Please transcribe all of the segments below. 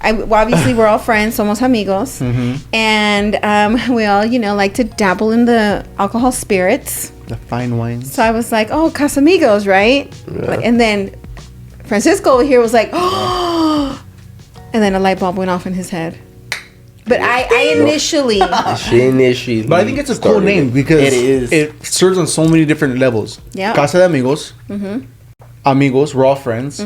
well, obviously we're all friends, somos amigos, and we all, like to dabble in the alcohol spirits, the fine wines. So I was like, oh, Casamigos, right? Yeah. And then Francisco over here was like, oh, and then a light bulb went off in his head. But I initially, But I think it's a cool name because it serves on so many different levels. Yeah. Casa de Amigos. Amigos, we're all friends.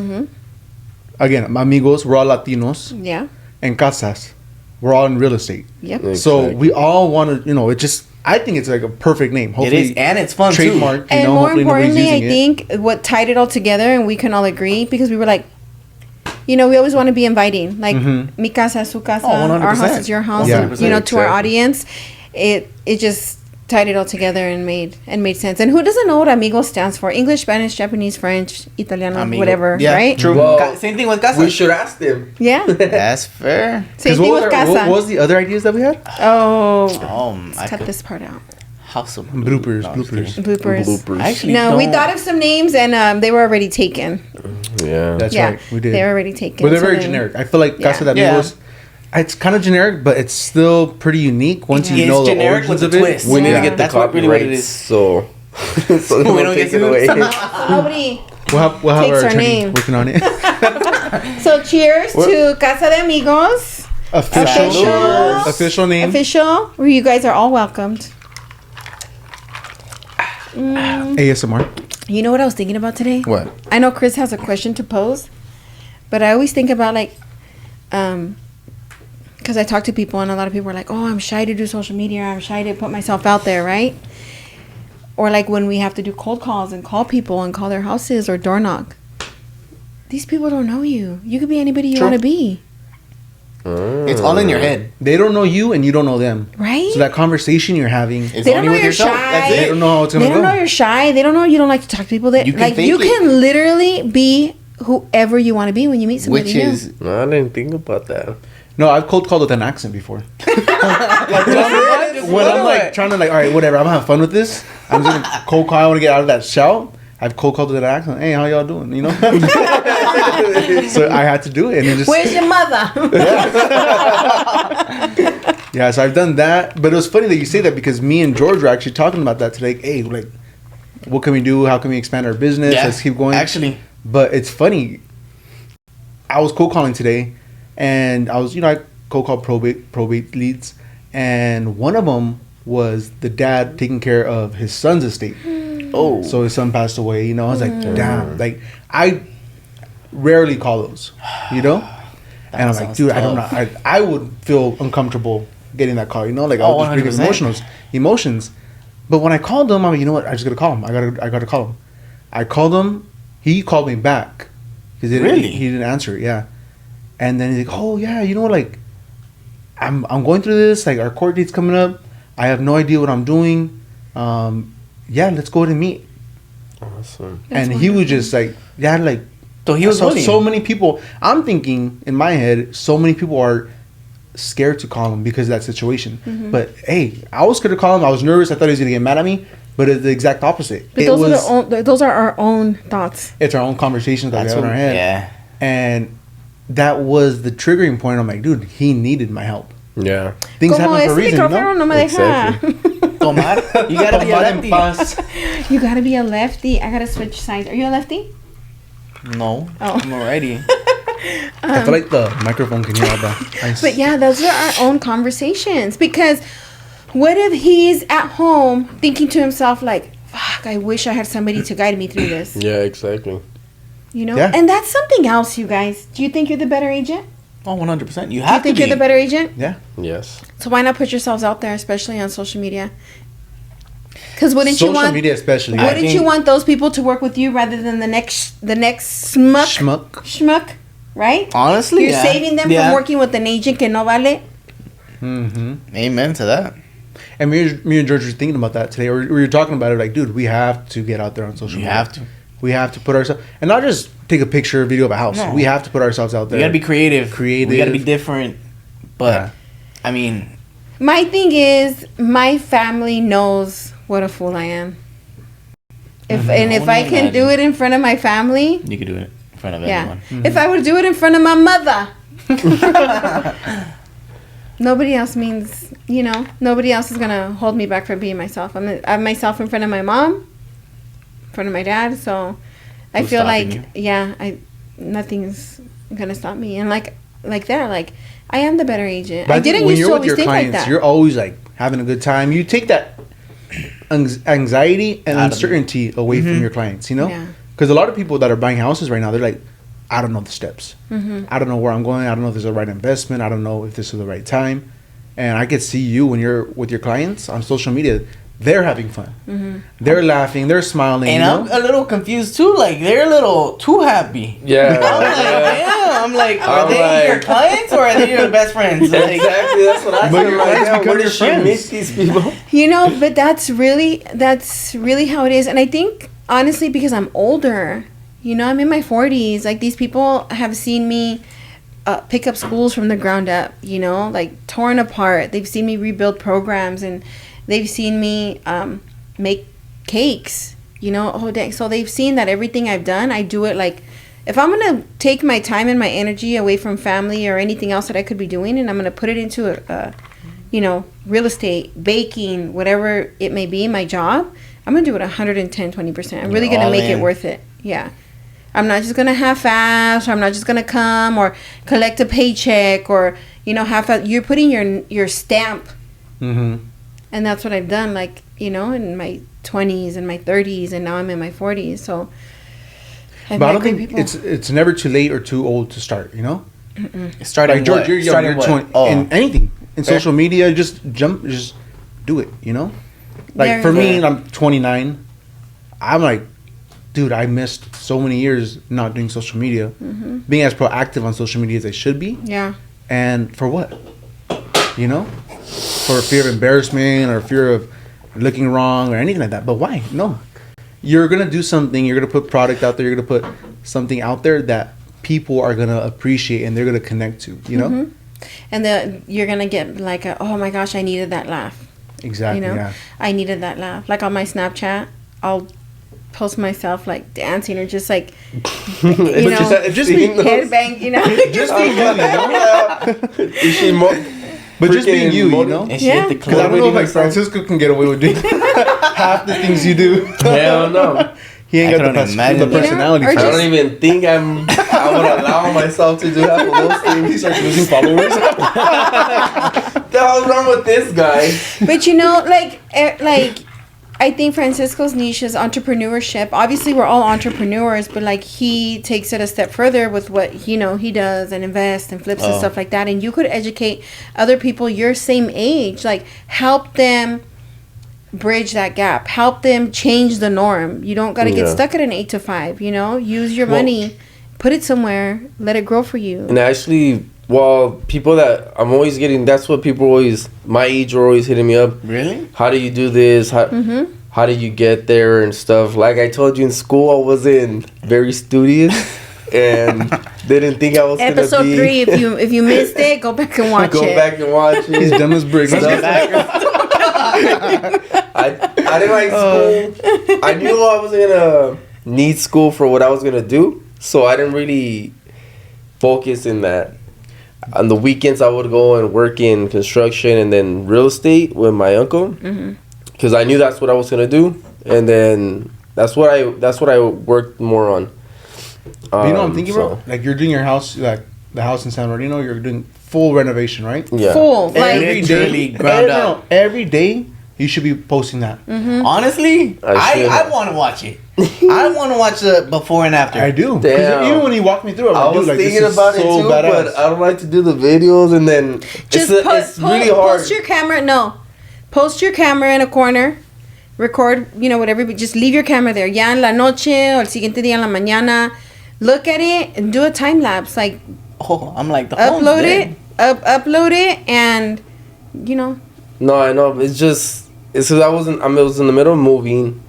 Again, amigos, we're all Latinos. Yeah. And casas, we're all in real estate. Yep. Exactly. So we all want to, it just, I think it's like a perfect name. Hopefully, it is, and it's fun trademark, too. And more importantly, I think think what tied it all together, and we can all agree, because we were like, we always want to be inviting, like mi casa, su casa, our house is your house, Yeah. and, to our audience. It just tied it all together and made sense. And who doesn't know what amigo stands for? English, Spanish, Japanese, French, Italiano, Amigo. whatever, Yeah, right? True. Well, Same thing with casa. We should ask them. Yeah. That's fair. Same thing with casa. What was the other ideas that we had? Let's cut this part out. House of Bloopers. Bloopers. Actually, No, we thought of some names, and they were already taken. Yeah. That's right. We did. They were already taken. But they're very generic. I feel like Casa de Amigos, it's kind of generic, but it's still pretty unique once you know the origins of it. We need to get the That's what really what it copyright, is. so we don't get take it away. Nobody We'll have takes our our attorney name. working on it. So cheers to Casa de Amigos. Official name. Official. Where you guys are all welcomed. ASMR. You know what I was thinking about today? What? I know Chris has a question to pose, but I always think about because I talk to people and a lot of people are like, oh, I'm shy to do social media. I'm shy to put myself out there, right? Or like when we have to do cold calls and call people and call their houses or door knock. These people don't know you. You could be anybody you want to be. It's all in your head. They don't know you and you don't know them. Right? So that conversation you're having, It's They don't only know with you're yourself. shy. That's they it. don't know how it's going They to don't go. know you're shy. They don't know you don't like to talk to people. You can fake you it. can literally be whoever you want to be when you meet somebody Which new. is No, I didn't think about that. No, I've cold called with an accent before. When I'm like trying to all right, whatever, I'm having fun with this. I'm just gonna cold call. I want to get out of that shout. I've cold called with an accent. Hey, how y'all doing? So I had to do it, and then just Where's your mother? yeah. So I've done that, but it was funny that you say that because me and George were actually talking about that today. Hey, what can we do? How can we expand our business? Yeah, Let's keep going. actually. But it's funny. I was cold calling today, and I was, I cold called probate leads, and one of them was the dad taking care of his son's estate. Oh. So his son passed away. I was like, damn. I rarely call those. And I'm like, dude, I don't know. I would feel uncomfortable getting that call. I would just bring 100%. emotions. But when I called him, I'm like, you know what? I just gotta call him. I gotta call him. I called him. He called me back. He didn't answer it. Yeah. And then he's like, oh yeah, I'm going through this. Our court date's coming up. I have no idea what I'm doing. Yeah, let's go ahead and meet. Awesome. And he was just like, So he was willing. so many people. I'm thinking in my head, so many people are scared to call him because of that situation. But hey, I was scared to call him. I was nervous. I thought he was gonna get mad at me. But it's the exact opposite. But those are our own thoughts. It's our own conversations that we have in our head. Yeah. And that was the triggering point. I'm like, dude, he needed my help. Yeah. Things Como happen for a ese reason, micrófono no me deja. Tomar. You gotta be a lefty. You gotta be a lefty. I gotta switch sides. Are you a lefty? No. Oh. I'm already. I feel like the microphone can hear all that. But yeah, those are our own conversations. Because what if he's at home thinking to himself like, fuck, I wish I had somebody to guide me through this. Yeah, exactly. Yeah. And that's something else, you guys. Do you think you're the better agent? Oh, 100%. You Do you have to think be. you're the better agent? Yeah. Yes. So why not put yourselves out there, especially on social media? Because wouldn't Social you want media especially. Wouldn't you want those people to work with you rather than the next schmuck, right? Honestly, You're saving them from working with an agent que no vale. Amen to that. And me and George were thinking about that today. We were talking about it like, dude, we have to get out there on social media. You have to. We have to put ourselves, and not just take a picture or video of a house. No. We have to put ourselves out there. We gotta be creative. We gotta be different. But, Yeah. I mean... My thing is, my family knows what a fool I am. If I can do it in front of my family, You could do it in front of yeah. everyone. If I would do it in front of my mother, Nobody else means, nobody else is going to hold me back from being myself. I have myself in front of my mom, in front of my dad. So I feel like, nothing's going to stop me. And like that, I am the better agent. But I didn't used to always think like that. You're always like having a good time. You take that anxiety and uncertainty away from your clients, Yeah. Because a lot of people that are buying houses right now, they're like, I don't know the steps. Mm-hmm. I don't know where I'm going. I don't know if this is the right investment. I don't know if this is the right time. And I could see you when you're with your clients on social media. They're having fun. Mm-hmm. They're laughing. They're smiling. And I'm a little confused too. Like, they're a little too happy. Yeah. I'm like, are they your clients or are they your best friends? Like, Exactly. That's what I But said. your Like, clients yeah, become where your did she friends. meet these people? But that's really how it is. And I think, honestly, because I'm older, I'm in my 40s. Like, these people have seen me pick up schools from the ground up, like torn apart. They've seen me rebuild programs, and they've seen me make cakes, oh dang. So they've seen that everything I've done, I do it like, if I'm going to take my time and my energy away from family or anything else that I could be doing, and I'm going to put it into a real estate, baking, whatever it may be, my job, I'm going to do it 110, 20%. I'm really going to make it worth it. Yeah. I'm not just going to half-ass, or I'm not just going to come or collect a paycheck or, half-ass. You're putting your stamp. Mm-hmm. And that's what I've done, like, in my 20s and my 30s, and now I'm in my 40s. So But I don't think it's never too late or too old to start, starting like George, what? you're young, you're 20, in anything. In social media, just do it, Like, for me, I'm 29. I'm like, dude, I missed so many years not doing social media. Mm-hmm. Being as proactive on social media as I should be. Yeah. And for what? For fear of embarrassment or fear of looking wrong or anything like that. But why? No. You're going to do something. You're going to put product out there. You're going to put something out there that people are going to appreciate and they're going to connect to, Mm-hmm. And you're going to get like, oh my gosh, I needed that laugh. Exactly, yeah. I needed that laugh. Like on my Snapchat, I'll post myself like dancing or just like, just being headbang, just being you, Is she more? But just being you, And she Yeah. hit the Because I don't know if like Francisco can get away with doing half the things you do. Hell no. He ain't I got couldn't imagine the that. personality. Or for I it. just- don't even think I would allow myself to do half of those things. He starts losing followers. What the hell's wrong with this guy? But I think Francisco's niche is entrepreneurship. Obviously, we're all entrepreneurs, but like he takes it a step further with what he does and invests and flips and stuff like that. And you could educate other people your same age, like help them bridge that gap, help them change the norm. You don't got to get stuck at an 8 to 5. Use your money, put it somewhere, let it grow for you. And actually, people that I'm always getting, that's what people always, my age are always hitting me up. Really? How do you do this? How do you get there and stuff? Like I told you in school, I wasn't very studious and didn't think I was going to be. Episode 3, if you missed it, go back and watch it. Go back and watch it. He's dumb as bricks. I didn't like school. I knew I was gonna need school for what I was gonna do, so I didn't really focus in that. On the weekends, I would go and work in construction and then real estate with my uncle, because I knew that's what I was gonna do, and then that's what I worked more on. I'm thinking, bro? Like you're doing your house, like the house in San Bernardino, you're doing full renovation, right? Yeah. Full. Like, Literally ground up. Every day you should be posting that. Honestly, I want to watch it. I want to watch the before and after. I do. 'Cause Damn. even when you walk me through, I I'm was like, thinking this is about it so too, badass. but I don't like to do the videos, and then just it's really hard. Post your camera. No, post your camera in a corner. Record, whatever. But just leave your camera there. Ya en la noche o el siguiente día en la mañana. Look at it and do a time lapse. Like I'm like the upload it, and No, I know. It's because I was in the middle of moving,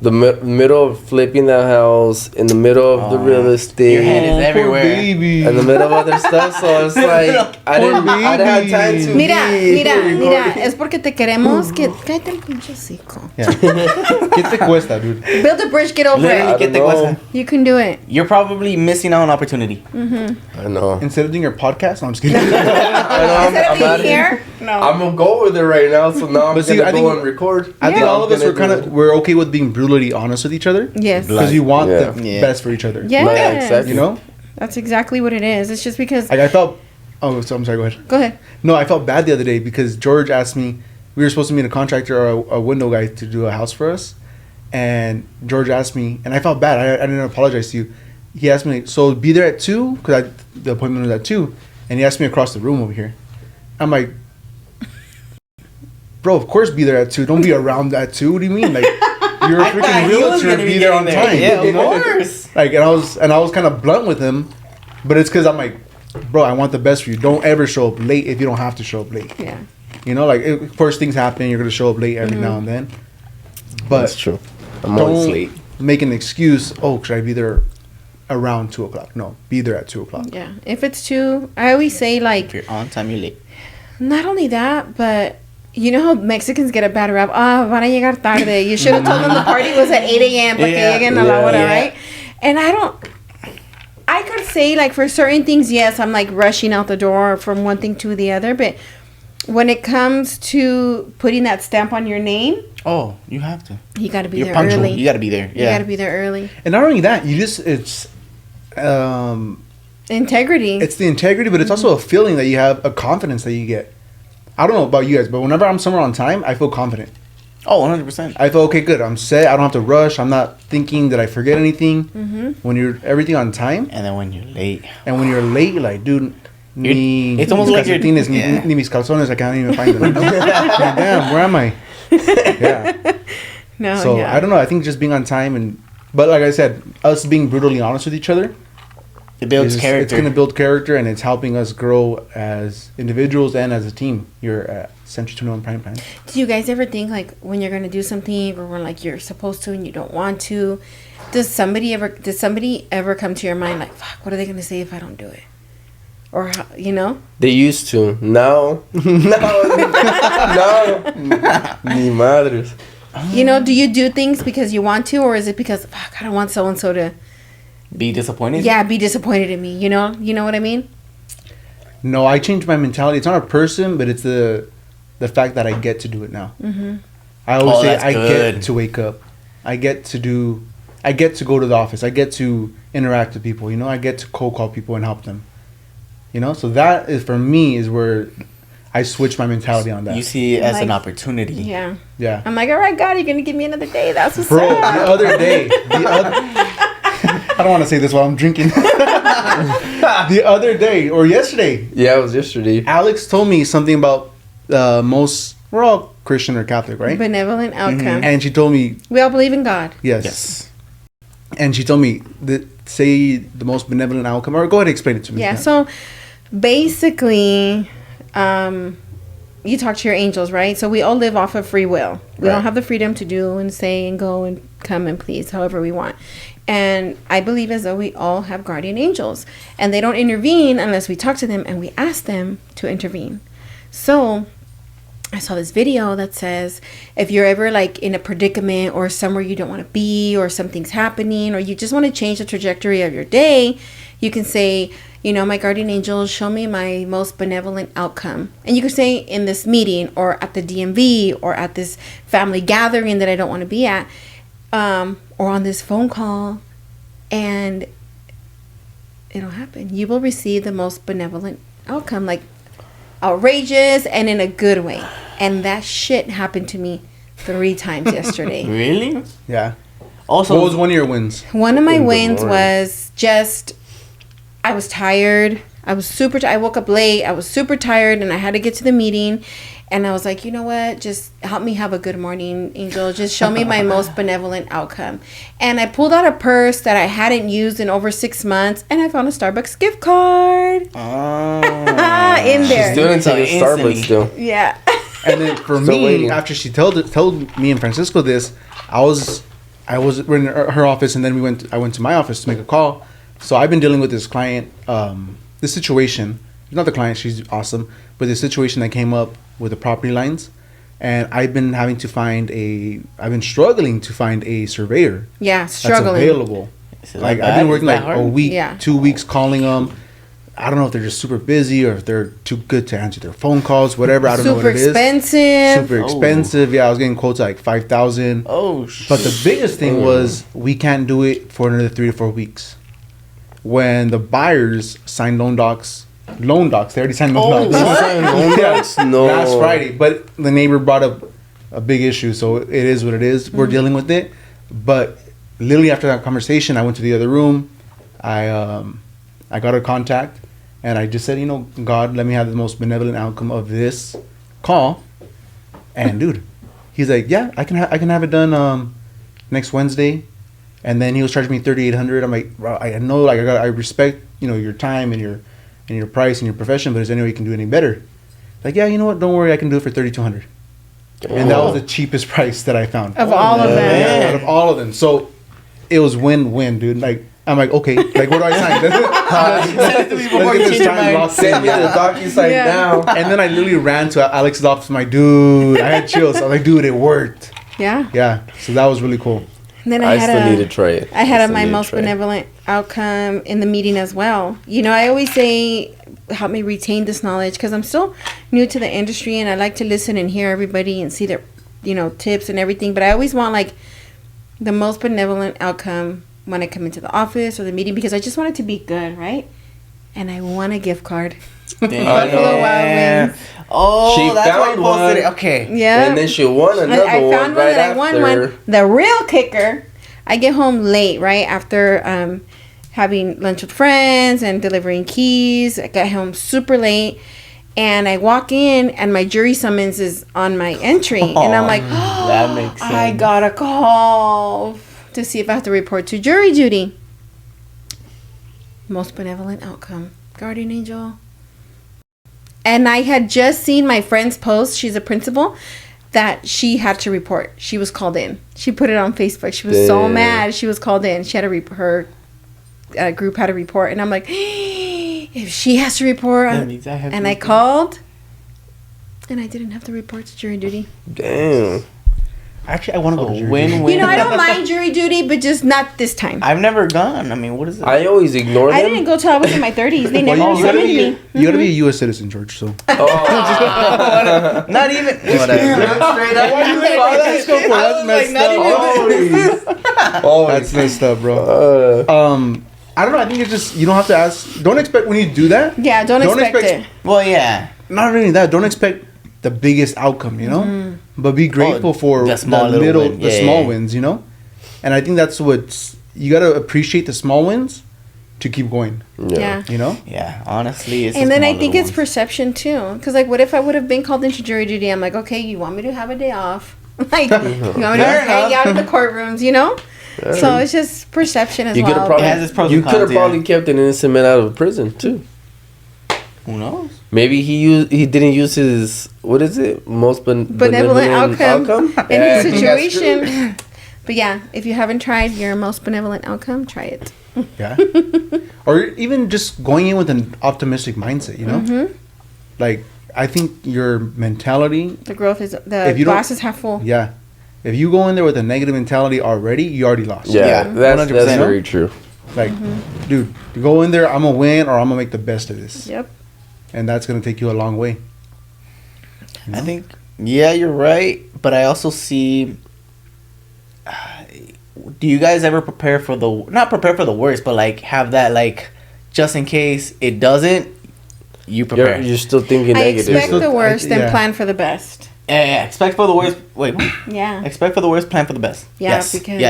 the middle of flipping the house, in the middle of the real estate. Your head is everywhere. Baby. In the middle of other stuff, so it's like I didn't have time to. Mira, es porque te queremos que cállate el pinche hocico. Yeah. ¿Qué te cuesta, dude? Build a bridge, get over Literally, it. ¿qué te cuesta? You can do it. You're probably missing out on opportunity. I know. Instead of doing your podcast, no, I'm just kidding. Instead of being here, no. I'm gonna go over there right now, so now I'm But see, gonna I think- go and record. I think Yeah. all of us we're okay with being brutally honest with each other. Yes. Because you want Yeah. the Yeah. best for each other. Yes. Yeah, exactly. You know? That's exactly what it is. It's just because. Like I felt. Oh, so I'm sorry. Go ahead. Go ahead. No, I felt bad the other day because George asked me. We were supposed to meet a contractor or a window guy to do a house for us, and George asked me, and I felt bad. I didn't apologize to you. He asked me, so be there at 2 because the appointment was at 2, and he asked me across the room over here. I'm like, bro, of course be there at 2. Don't be around at 2. What do you mean? Like, you're a I thought freaking he was realtor. gonna Be there on getting time. Yeah, you of know? course. Like, and I was kind of blunt with him, but it's because I'm like, bro, I want the best for you. Don't ever show up late if you don't have to show up late. Yeah. You know, like of course things happen. You're gonna show up late every now and then, but That's true. I'm always don't late. make an excuse. Oh, should I be there around 2:00? No, be there at 2:00. Yeah. If it's too, I always say like, If you're on time, you're late. not only that, but you know how Mexicans get a bad rap. Van a llegar tarde. You should have told them the party was at 8 a.m. para que Yeah, lleguen a la hora, yeah. right? And I could say like for certain things, yes, I'm like rushing out the door from one thing to the other, but when it comes to putting that stamp on your name, Oh, you have to. you got to be You're there punctual. early. You got to be there. You Yeah. got to be there early. And not only that, it's Integrity. it's the integrity, but it's also a feeling that you have, a confidence that you get. I don't know about you guys, but whenever I'm somewhere on time, I feel confident. Oh, 100%. I feel okay, good. I'm set. I don't have to rush. I'm not thinking that I forget anything. When you're everything on time, And then when you're late. and when you're late, you're like, dude, It's almost like you're- calcetines, yeah. ni mis calzones, I can't even find them. Like, damn, where am I? Yeah. no, So yeah. I don't know. I think just being on time but like I said, us being brutally honest with each other, It builds it's character. going to build character, and it's helping us grow as individuals and as a team. You're at Century 21 Prime Time. Do you guys ever think like when you're gonna do something or when like you're supposed to and you don't want to? Does somebody ever come to your mind like, fuck, what are they gonna say if I don't do it? Or how, you know? They used to. Now, ni madres. You know, do you do things because you want to, or is it because fuck, I don't want so and so to Be disappointed? be disappointed in me? You know what I mean? No, I changed my mentality. It's not a person, but it's the fact that I get to do it now. I always say that's I good. get to wake up. I get to go to the office. I get to interact with people. You know, I get to cold call people and help them. You know, so that is for me is where I switch my mentality on that. You see it as Like- an opportunity. Yeah. Yeah. I'm like, all right, God, you're gonna give me another day. That's what's Bro, up. the other day, I don't want to say this while I'm drinking. The other day or yesterday, Yeah, it was yesterday. Alex told me something about we're all Christian or Catholic, right? Benevolent outcome. And she told me, We all believe in God. yes. Yes. And she told me that say the most benevolent outcome, or go ahead and explain it to me. Yeah. So basically, you talk to your angels, right? So we all live off of free will. We Right. all have the freedom to do and say and go and come and please however we want. And I believe as though we all have guardian angels, and they don't intervene unless we talk to them and we ask them to intervene. So I saw this video that says if you're ever like in a predicament or somewhere you don't want to be, or something's happening, or you just want to change the trajectory of your day, you can say, you know, my guardian angels, show me my most benevolent outcome. And you can say in this meeting or at the DMV or at this family gathering that I don't want to be at, or on this phone call, and it'll happen. You will receive the most benevolent outcome, like outrageous and in a good way. And that shit happened to me 3 times yesterday. Really? Yeah. Also, What was one of your wins? One of my In the wins morning. was just, I was tired. I was I woke up late. I was super tired and I had to get to the meeting. And I was like, you know what? Just help me have a good morning, Angel. Just show me my most benevolent outcome. And I pulled out a purse that I hadn't used in over 6 months. And I found a Starbucks gift card in there. Still didn't take a Instantly. Starbucks still. Yeah. And then for Still me, waiting. after she told me and Francisco this, I I was in her office, and then I went to my office to make a call. So I've been dealing with this client, this situation. Not the client, she's awesome, but the situation that came up with the property lines, and I've been struggling to find a surveyor. Yeah, struggling. That's available. Like I've been working like a week, 2 weeks calling them. I don't know if they're just super busy or if they're too good to answer their phone calls, whatever. I don't know what it is. Super expensive. Yeah, I was getting quotes like $5,000. Oh, but the biggest thing was we can't do it for another 3 to 4 weeks. When the buyers signed loan docs. They already signed loan docs. No. Last Friday. But the neighbor brought up a big issue, so it is what it is. We're dealing with it. But literally after that conversation, I went to the other room. I got her contact. And I just said, God, let me have the most benevolent outcome of this call. And dude, he's like, yeah, I can have it done next Wednesday. And then he was charging me $3,800. I'm like, bro, I know, like I respect, your time and your price and your profession, but is there any way you can do any better? Like, yeah, you know what? Don't worry, I can do it for $3,200. And that was the cheapest price that I found of all of them. Yeah, out of all of them. So it was win-win, dude. Like. I'm like, okay, like, what do I sign? Let's get this time locked in. Send me the DocuSign now. And then I literally ran to Alex's office. I'm like, dude, I had chills. I was like, dude, it worked. Yeah. Yeah. So that was really cool. And then I still need to try it. I had my most benevolent outcome in the meeting as well. I always say, help me retain this knowledge because I'm still new to the industry and I like to listen and hear everybody and see their, tips and everything. But I always want like the most benevolent outcome when I come into the office or the meeting because I just want it to be good, right? And I want a gift card. Buffalo Wild Wings. Oh, she that's why you found posted one. it. Okay. Yeah. And then she won another I one found one right that after. I won one. The real kicker, I get home late, right? After having lunch with friends and delivering keys. I got home super late. And I walk in and my jury summons is on my entry. And I'm like, that makes sense. I got a call to see if I have to report to jury duty. Most benevolent outcome. Guardian angel. And I had just seen my friend's post. She's a principal. That she had to report. She was called in. She put it on Facebook. She was so mad. She was called in. She had to her group had to report. And I'm like, if she has to report. And I called. And I didn't have to report to jury duty. Damn. Actually, I want to go to jury win-win. I don't mind jury duty, but just not this time. I've never gone. I mean, what is it? I always ignore them. I didn't go till I was in my 30s. They never you summoned me. You gotta be a U.S. citizen, George. So. Not even. Whatever. That's messed up, bro. I don't know. I think it's just you don't have to ask. Don't expect when you do that. Yeah, don't expect it. Well, yeah. Not only that. Don't expect the biggest outcome. But be grateful for the small wins, And I think that's what you got to appreciate the small wins to keep going. Yeah. Yeah, honestly. It's and then I think it's perception too. Because, like, what if I would have been called into jury duty? I'm like, okay, you want me to have a day off? Like, you want me to hang out in the courtrooms, So it's just perception as well. You could have probably kept an innocent man out of prison too. Who knows? Maybe he didn't use his most benevolent outcome in his situation. But yeah, if you haven't tried your most benevolent outcome, try it. Yeah. Or even just going in with an optimistic mindset, Like, I think your mentality, the glass is half full. Yeah. If you go in there with a negative mentality already, you already lost. Yeah, that's very true. Like, dude, you go in there, I'm gonna win or I'm gonna make the best of this. Yep. And that's going to take you a long way. I think, yeah, you're right. But I also see, do you guys ever not prepare for the worst, but like have that, like, just in case it doesn't, you prepare. You're still thinking negative. Expect the worst and plan for the best. Yeah, expect for the worst. Wait. Yeah. Expect for the worst, plan for the best. Yeah, yes. Because,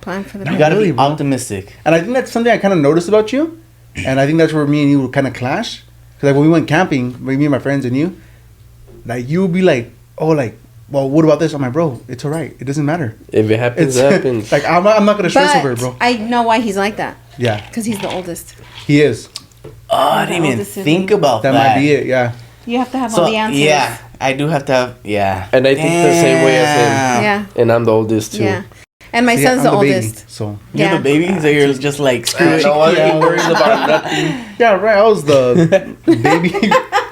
plan for the best. You gotta be optimistic. And I think that's something I kind of noticed about you. And I think that's where me and you kind of clash. Like when we went camping, me and my friends and you, like you would be like, well, what about this? I'm like, bro, it's all right. It doesn't matter. If it happens, it happens. Like I'm not gonna stress over it, bro. I know why he's like that. Yeah. Because he's the oldest. He is. Oh, I didn't even think about that. That might be it. Yeah. You have to have all the answers. Yeah, I do have to have. Yeah. And I think the same way as him. Yeah. And I'm the oldest too. Yeah. And my So, son's the I'm baby, oldest. so You're Yeah. the baby, so you're just like screw I it. know what he worries about nothing. yeah, right. I was the baby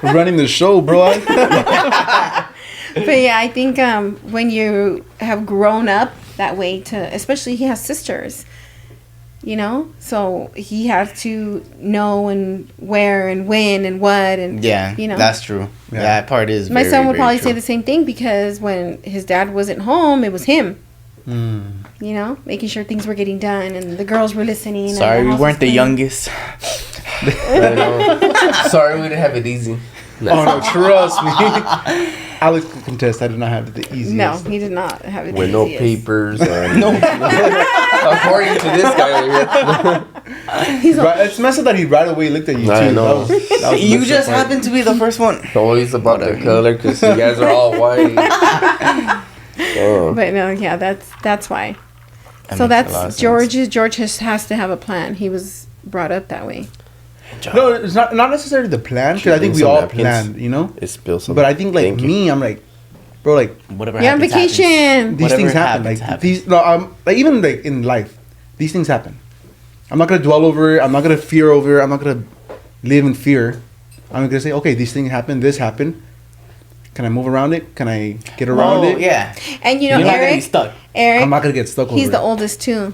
running the show, bro. But yeah, I think when you have grown up that way, especially he has sisters, you know, so he has to know and where and when and what and Yeah, you know, that's true. Yeah. That part is. my very, son would very probably true. say the same thing because when his dad wasn't home, it was him. Mm. You know, making sure things were getting done and the girls were listening. and Sorry, the we house weren't was the clean. youngest. I know. Sorry, we didn't have it easy. Oh no, trust me. Alex could contest. I did not have the easiest. No, he did not have it. With the no easiest. papers. No. According to this guy over here. He's all, Right, it's messed up that he right away looked at you too. I know. That was You messed just up part. happened to be the first one. Always about the color because you guys are all white. Oh. but no, yeah, that's why. That So makes a lot of that's sense. George has to have a plan. He was brought up that way. No, it's not necessarily the plan because I think we Some all napkins. planned, you know. It spills something. But I think like Thank you. me, I'm like, bro, like Whatever. You're on happens, vacation. happens. these Whatever things happen. happens, Like happens. these, no, like even like in life, these things happen. I'm not gonna dwell over it. I'm not gonna fear over it. I'm not gonna live in fear. I'm gonna say, okay, these things happen. This happened. Can I move around it? Can I get around Oh, it? yeah. And you know, You're not gonna be Eric, stuck. Eric, I'm not gonna get stuck over he's it. the oldest too,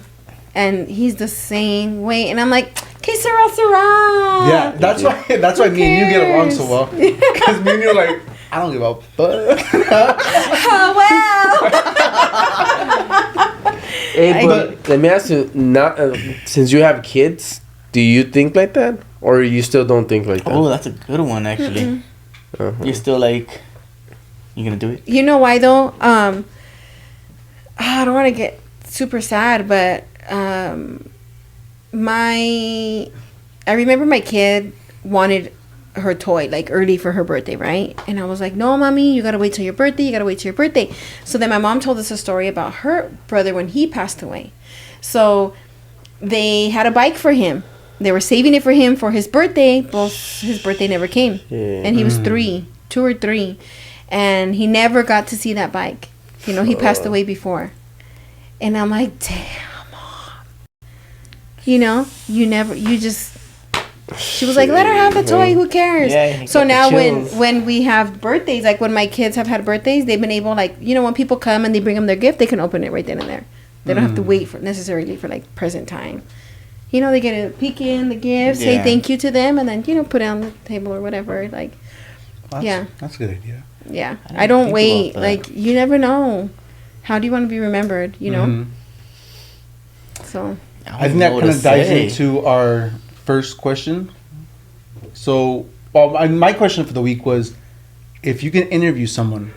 and he's the same way. And I'm like, que sera, sera. Yeah, that's why me and you get along so well. Because me and you are like, I don't give a fuck. Oh well. Hey, but let me ask you, not since you have kids, do you think like that, or you still don't think like that? Oh, that's a good one, actually. Uh-huh. You're still like, you gonna do it? You know why though? I don't want to get super sad, but I remember my kid wanted her toy like early for her birthday, right? And I was like, no, mommy, you gotta wait till your birthday. You gotta wait till your birthday. So then my mom told us a story about her brother when he passed away. So they had a bike for him. They were saving it for him for his birthday. Well, his birthday never came, Yeah. and he was 2 or 3, and he never got to see that bike. You know, he passed away before, and I'm like, damn, Mom. You know, you just. She was like, let her have the toy. Who cares? Yeah, So get the now chills. when we have birthdays, like when my kids have had birthdays, they've been able, like, you know, when people come and they bring them their gift, they can open it right then and there. They don't have to wait for necessarily for like present time. You know, they get to peek in the gift, say Yeah. thank you to them, and then, you know, put it on the table or whatever. Like, yeah. That's a good idea. yeah. I I don't didn't think wait. about that. Like, you never know. How do you want to be remembered, you know? Mhm. So, I think that kind of dives into our first question. So, well, my question for the week was, if you can interview someone,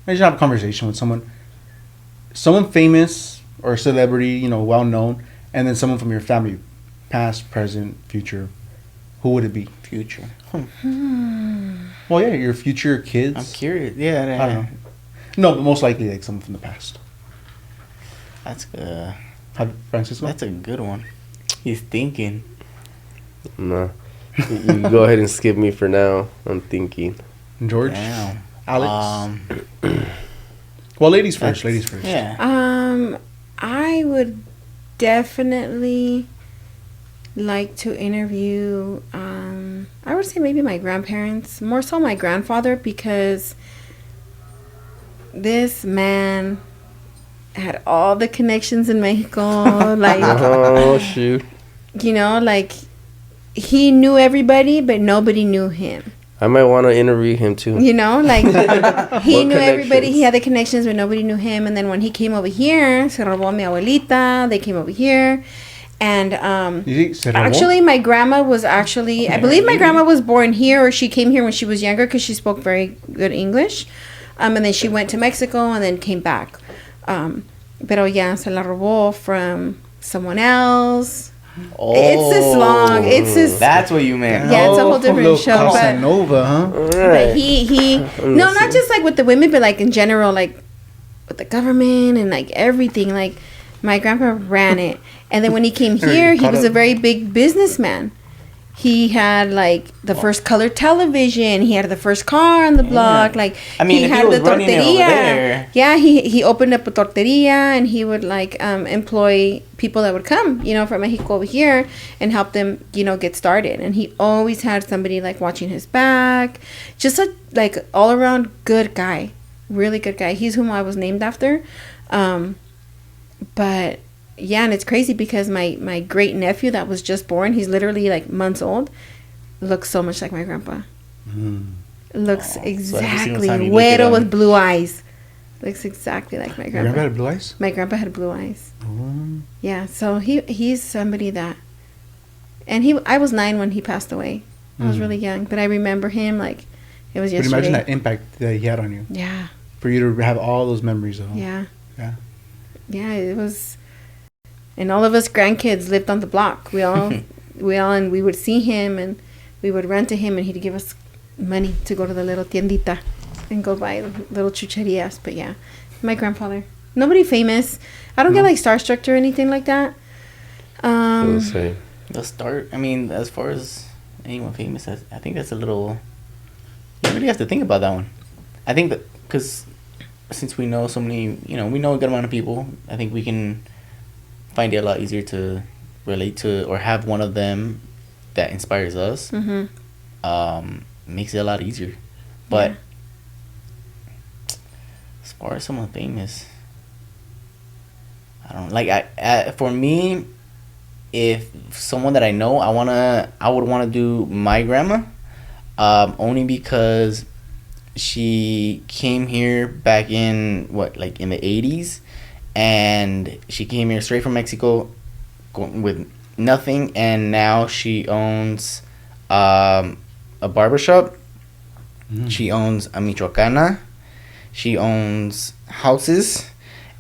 imagine have a conversation with someone famous or celebrity, you know, well known, and then someone from your family, past, present, future, who would it be? Future. Well, yeah, your future kids. I'm curious. Yeah, I don't know. No, but most likely like someone from the past. Francisco? That's a good one. He's thinking. No. You go ahead and skip me for now. I'm thinking. George? Damn. Alex? Well, ladies first. Ladies first. Yeah. I would definitely like to interview, I would say maybe my grandparents, more so my grandfather, because this man had all the connections in Mexico. Like, Oh, shoot. you know, like, he knew everybody, but nobody knew him. I might want to interview him too. You know, like, he What knew everybody. connections? He had the connections, but nobody knew him. And then when he came over here, se robó mi abuelita. They came over here. And You see, se robó? actually, my grandma was actually, I believe my grandma was born here, or she came here when she was younger because she spoke very good English. And then she went to Mexico and then came back. Pero ya se la robó from someone else. Oh, It's this long. It's this. That's what you meant. Yeah, it's a whole Oh, different little show, but- Casanova, huh? But he no, not just like with the women, but like in general, like with the government and like everything. Like my grandpa ran it, and then when he came here, he Caught was up. a very big businessman. He had like the first color television. He had the first car on the block. Like I mean, he if had he was the running it over there. Yeah, he opened up a torteria, and he would like employ people that would come, from Mexico over here and help them, get started. And he always had somebody like watching his back. Just a like all around good guy, really good guy. He's whom I was named after. But yeah, and it's crazy because my great nephew that was just born, he's literally like months old, looks so much like my grandpa. Looks exactly güero with blue eyes. Looks exactly like my grandpa. Your grandpa had blue eyes? My grandpa had blue eyes. Oh. Yeah, so he's somebody that, and I was 9 when he passed away. I was really young, but I remember him like it was yesterday. But imagine that impact that he had on you. Yeah. For you to have all those memories of him. Yeah. Yeah. Yeah, it was. And all of us grandkids lived on the block. And we would see him, and we would run to him, and he'd give us money to go to the little tiendita and go buy little chucherias. But yeah, my grandfather. Nobody famous. I don't get like starstruck or anything like that. The start. I mean, as far as anyone famous, I think that's a little. You really have to think about that one. I think that because since we know so many, we know a good amount of people. I think we can find it a lot easier to relate to or have one of them that inspires us. Makes it a lot easier. But as far as someone famous, I don't like. For me, if someone that I know, I would want to do my grandma, only because she came here back in in the 80s. And she came here straight from Mexico with nothing. And now she owns a barbershop. She owns a Michoacana. She owns houses.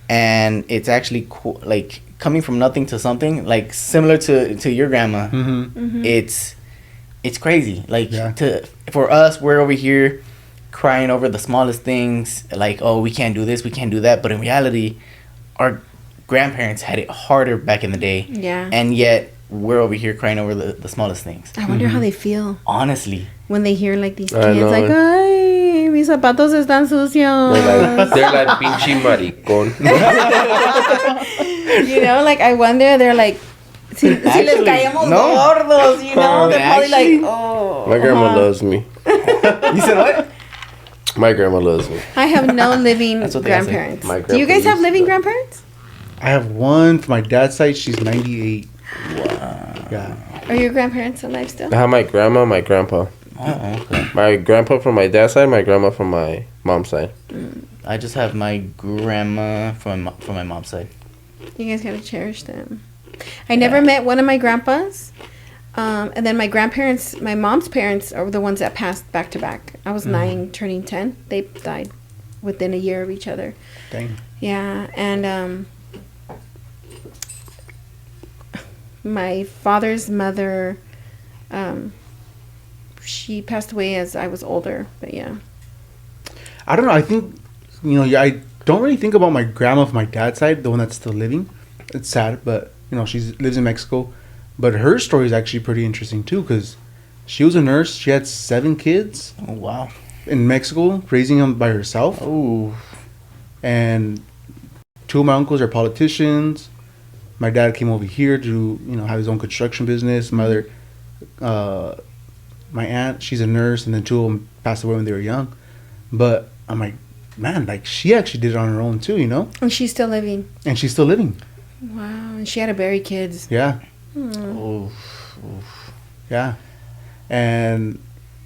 And it's actually cool, like coming from nothing to something, like similar to your grandma. It's crazy. Like for us, we're over here crying over the smallest things. Like, oh, we can't do this, we can't do that. But in reality, our grandparents had it harder back in the day. Yeah. And yet, we're over here crying over the smallest things. I wonder how they feel. Honestly. When they hear, like, these kids, like, ay, mis zapatos están sucios. They're like pinche maricón. Like, I wonder, they're like, si les caemos gordos, They're probably like, oh. My grandma loves me. You said what? My grandma loves me. I have no living grandparents. Do you guys have living grandparents? I have one for my dad's side. She's 98. Wow. Yeah. Are your grandparents alive still? I have my grandma, my grandpa. Oh, okay. My grandpa from my dad's side, my grandma from my mom's side. I just have my grandma from my mom's side. You guys gotta cherish them. I never met one of my grandpas. And then my grandparents, my mom's parents, are the ones that passed back to back. I was 9, turning 10. They died within a year of each other. Dang. Yeah, and my father's mother, she passed away as I was older. But yeah. I don't know. I think, I don't really think about my grandma from my dad's side, the one that's still living. It's sad, but, she lives in Mexico. But her story is actually pretty interesting, too, because she was a nurse. She had 7 kids. Oh, wow. In Mexico, raising them by herself. Oh. And 2 of my uncles are politicians. My dad came over here to, have his own construction business. My aunt, she's a nurse, and then 2 of them passed away when they were young. But I'm like, man, like, she actually did it on her own, too, And she's still living. And she's still living. Wow. And she had to bury kids. Yeah. Yeah. And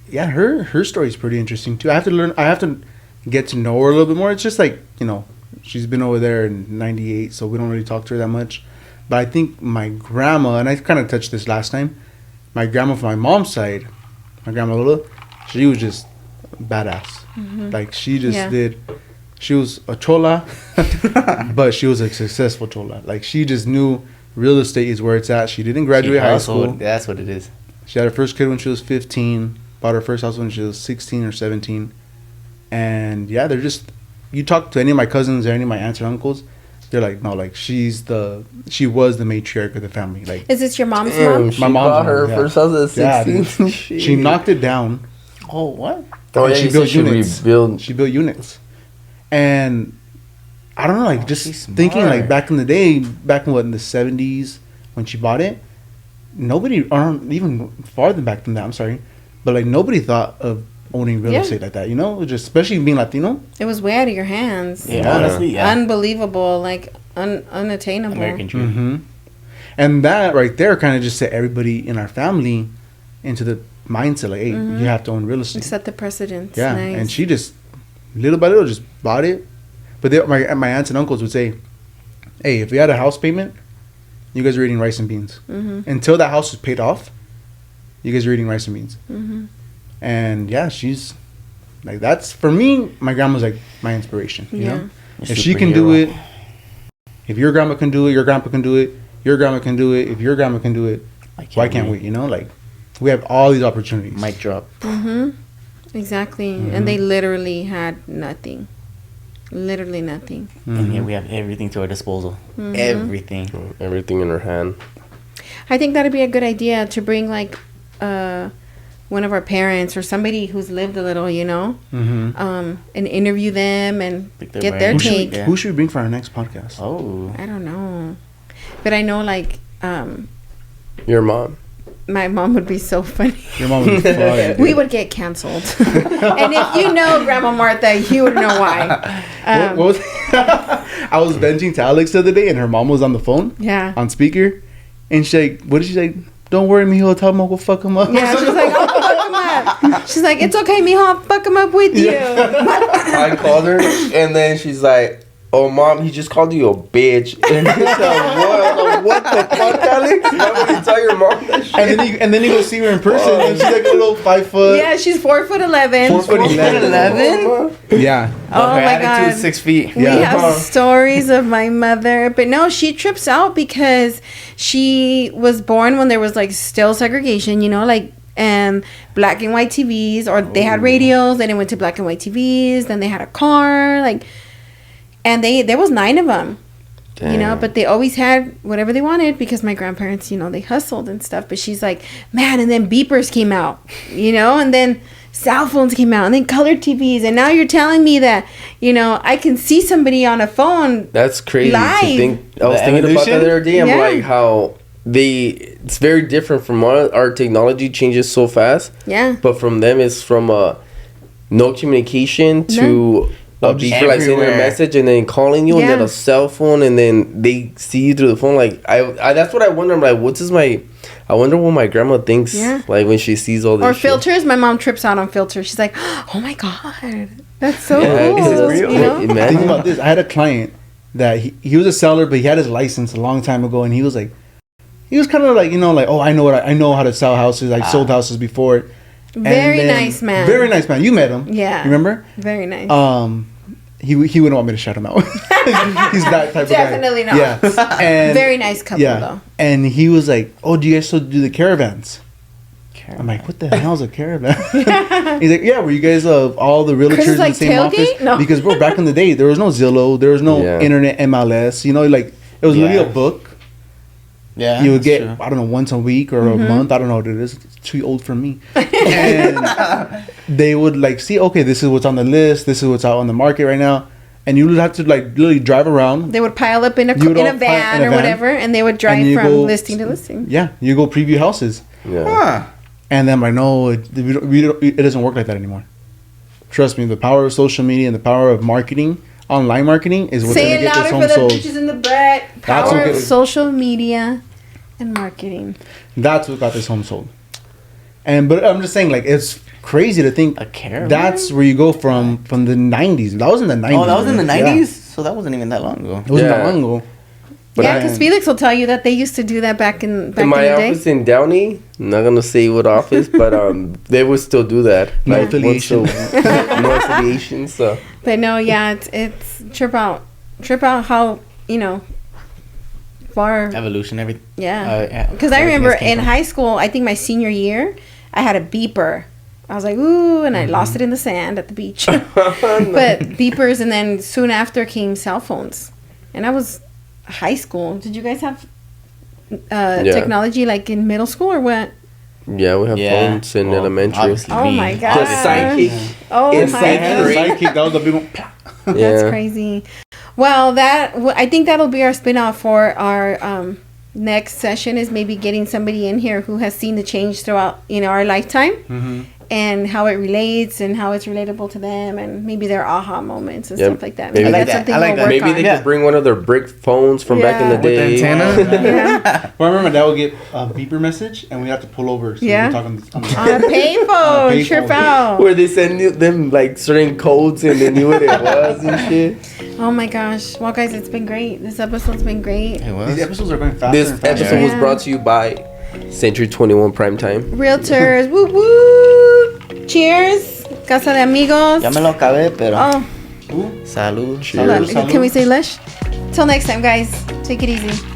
yeah, her story is pretty interesting too. I have to get to know her a little bit more. It's just like, she's been over there in 98, so we don't really talk to her that much. But I think my grandma, and I kind of touched this last time, my grandma from my mom's side, my grandma Lola, she was just badass. Like, she just she was a chola, but she was a successful chola. Like, she just knew real estate is where it's at. She didn't graduate high school. That's what it is. She had her first kid when she was 15. Bought her first house when she was 16 or 17. And yeah, they're just... You talk to any of my cousins or any of my aunts or uncles, They're like, no, like she was the matriarch of the family. Like, Is this your mom's Damn, mom? she My mom's bought her mom, yeah. first house at Yeah, 16. dude. She knocked it down. Oh, what? Oh, and yeah, she you built said units. rebuild. She built units, and I don't know, like just she's thinking, smart. like back in the day, back in the 70s when she bought it, nobody, or even farther back than that. I'm sorry, but like nobody thought of owning real Yeah. estate like that. You know, just especially being Latino. It was way out of your hands. Yeah, Yeah. honestly, yeah. Unbelievable, like unattainable. American dream. Mm-hmm. And that right there kind of just set everybody in our family into the mindset, like, hey, you have to own real estate. Set the precedence. Yeah, Nice. and she just little by little just bought it. But my aunts and uncles would say, "Hey, if we had a house payment, you guys are eating rice and beans. Until that house was paid off, you guys are eating rice and beans." And yeah, she's like, that's for me. My grandma's like my inspiration. You know, A if she can do superhero. it, if your grandma can do it, your grandpa can do it. Your grandma can do it. If your grandma can do it, why can't we? You know, like we have all these opportunities. Mic drop. Exactly. And they literally had nothing. Literally nothing. And here we have everything to our disposal. Everything. Everything in her hand. I think that'd be a good idea to bring like one of our parents or somebody who's lived a little, you know, and interview them and Pick their get their brain. take. Yeah. Who should we bring for our next podcast? Oh. I don't know, but I know like Your mom. my mom would be so funny. Your mom would be fire. We would get canceled. And if you know Grandma Martha, you would know why. What was I was venting to Alex the other day, and her mom was on the phone, Yeah. on speaker, and she like, what did she say? Don't worry, mijo, tell him I'll go fuck him up. Yeah, she's like, I'll fuck him up. She's like, it's okay, mijo, I'll fuck him up with you. I called her, and then she's like, "Oh, mom, he just called you a bitch." And I said, what the fuck, Alex? Why would you tell your mom that shit? And then you go see her in person, and she's like a little 5 foot. Yeah, she's 4'11". 4'11". Yeah. Oh Her my attitude God. is 6 feet. We Yeah. have stories of my mother, but no, she trips out because she was born when there was like still segregation, you know, like black and white TVs, or they had radios, then it went to black and white TVs, then they had a car, like, and there was 9 of them. You know, but they always had whatever they wanted because my grandparents, you know, they hustled and stuff. But she's like, man, and then beepers came out, you know, and then cell phones came out, and then color TVs. And now you're telling me that, you know, I can see somebody on a phone. That's crazy Live. to think. I was The thinking about that evolution? the other day. I'm Yeah. like, how it's very different from our technology changes so fast. Yeah. But from them, it's from no communication to a beeper like sending a Everywhere. message and then calling you, and then Yeah. a cell phone, and then they see you through the phone. Like I that's what I wonder. I'm like, I wonder what my grandma thinks. Yeah. Like when she sees all this. Or shit. filters. My mom trips out on filters. She's like, oh my God, that's so Yeah, cool. is it real? You know? Imagine. Think about this. I had a client that he was a seller, but he had his license a long time ago, and he was kind of like, you know, like, oh, I know how to sell houses. I sold houses before. And Very then- nice man. Very nice man. You met him. Yeah. Remember? Very nice. He wouldn't want me to shout him out. He's that type Definitely of guy. not. Yeah. And Very nice couple, yeah. though. And he was like, "Oh, do you guys still do the caravans?" I'm like, "What the hell is a caravan?" He's like, "Yeah, were you guys all the realtors Chris is in like, the same tailgate? office?" No. Because bro, back in the day, there was no Zillow, there was no Yeah. internet MLS. You know, like it was literally a book. Yeah. You would that's get, true. I don't know, once a week or a month. I don't know what it is. It's too old for me. And they would like see, okay, this is what's on the list. This is what's out on the market right now. And you would have to like literally drive around. They would pile up in a You would all van pile in a or van, whatever, and they would drive you from go- listing to listing. Yeah, you go preview houses. Yeah. Huh. And then I'm like, no, it doesn't work like that anymore. Trust me, the power of social media and the power of marketing, online marketing, is what's Say going to it get this louder for home the sold. bitches in the back. That's Power what of get- social media and marketing. That's what got this home sold. But I'm just saying, like, it's crazy to think A caravan? that's where you go from the 90s. That was in the 90s. Oh, that was in the man. 90s? Yeah. So that wasn't even that long ago. It wasn't that Yeah. long ago. But Yeah, I- because Felix will tell you that they used to do that back in in my the day. office in Downey, I'm not gonna say what office, but they would still do that. No Like, affiliation. once no affiliation. So But no, yeah, it's trip out how, you know, far. Evolution, everything. Yeah. Because I remember in high school, I think my senior year, I had a beeper. I was like, ooh, and I lost it in the sand at the beach. But beepers, and then soon after came cell phones. and I was high school. Did you guys have technology like in middle school or what? Yeah, we have phones in elementary. Oh my god. The sidekick. Oh In my second god. Sidekick, that was the big one. That's crazy. Well, I think that'll be our spin-off for our next session, is maybe getting somebody in here who has seen the change throughout, our lifetime, and how it relates and how it's relatable to them, and maybe their aha moments and stuff like that. Maybe Maybe that's something we'll work Maybe on. they could bring one of their brick phones from back in the With the day. antenna. Well, I remember my dad would get a beeper message, and we have to pull over. So Yeah. we talk on the On a payphone, trip out. Where they send them like certain codes and they knew what it was and shit. Oh my gosh. Well, guys, it's been great. This episode's been great. It was. These episodes are going faster. This and faster. episode was Yeah. brought to you by Century 21 Primetime. Realtors. Woo woo. Cheers. Casa de Amigos. Ya me lo acabé, pero. Oh, Salud. Cheers. can we say lush? Till next time, guys. Take it easy.